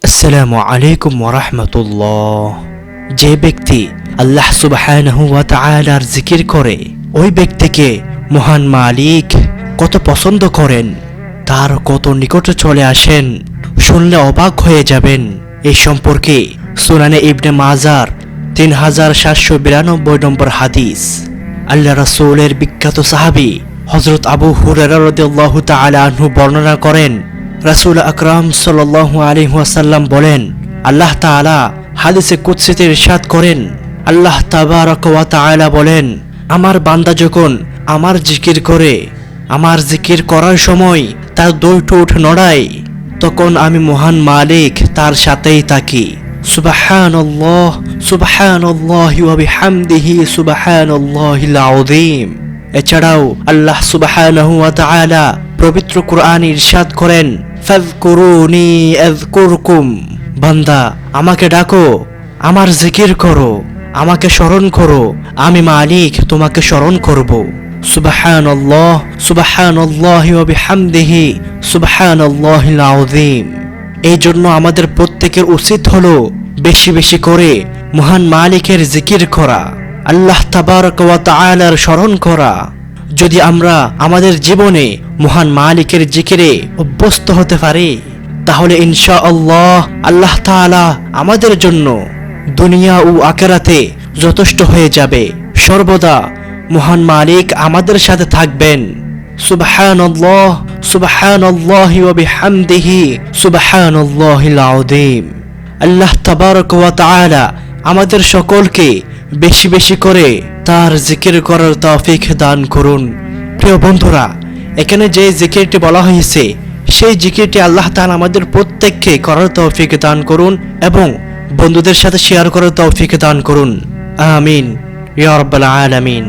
আসসালামু আলাইকুম ওয়া রাহমাতুল্লাহ। যে ব্যক্তি আল্লাহ সুবহানাহু ওয়া তাআলার জিকির করে ওই ব্যক্তিকে মহান মালিক কত পছন্দ করেন, তার কত নিকটে চলে আসেন, শুনলে অবাক হয়ে যাবেন। এই সম্পর্কে সুনানে ইবনে মাজার 3792 নম্বর হাদিস। আল্লাহ রাসূলের বিখ্যাত সাহাবী হযরত আবু হুরায়রা রাদিয়াল্লাহু তাআলা আনহু বর্ণনা করেন, রাসূল আকরাম সাল্লাল্লাহু আলাইহি ওয়াসাল্লাম বলেন, আল্লাহ তাআলা হাদিসে কুদসিতে ইরশাদ করেন, আল্লাহ তাবারক ওয়া তাআলা বলেন, আমার বান্দা যখন আমার জিকির করে, আমার জিকির করার সময় তার দুই ঠোঁট নড়ায়, তখন আমি মহান মালিক তার সাথেই থাকি। সুবহানাল্লাহ সুবহানাল্লাহি ওয়া বিহামদিহি সুবহানাল্লাহিল আযীম। এছাড়াও আল্লাহ সুবহানাহু ওয়া তাআলা পবিত্র কোরআনে ইরশাদ করেন, ফাযকুরুনি আযকুরকুম। বান্দা আমাকে ডাকো, আমার জিকির করো, আমাকে স্মরণ করো, আমি মালিক তোমাকে স্মরণ করব। সুবহানাল্লাহ সুবহানাল্লাহি ওয়া বিহামদিহি সুবহানাল্লাহিল আযীম। এই জন্য আমাদের প্রত্যেকের উচিত হলো বেশি বেশি করে মহান মালিকের জিকির করা, আল্লাহ তাবারক ওয়া তাআলার স্মরণ করা। যদি আমরা আমাদের জীবনে মহান মালিকের জিকিরে অভ্যস্ত হতে পারি, তাহলে ইনশাআল্লাহ আল্লাহ তাআলা আমাদের জন্য দুনিয়া ও আখিরাতে যথেষ্ট হয়ে যাবে। সর্বদা মহান মালিক আমাদের সাথে থাকবেন। সুবহানাল্লাহ সুবহানাল্লাহি ওয়া বিহামদিহি সুবহানাল্লাহিল আযীম। আল্লাহ তাবারক ওয়া তাআলা আমাদের সকলকে বেশি বেশি করে তার জিকির করার তৌফিক দান করুন। প্রিয় বন্ধুরা, এখানে যে জিকিরটি বলা হয়েছে সেই জিকিরটি আল্লাহ তাআলা আমাদের প্রত্যেককে করার তৌফিক দান করুন এবং বন্ধুদের সাথে শেয়ার করার তৌফিক দান করুন। আমিন ইয়া রাব্বাল আলামিন।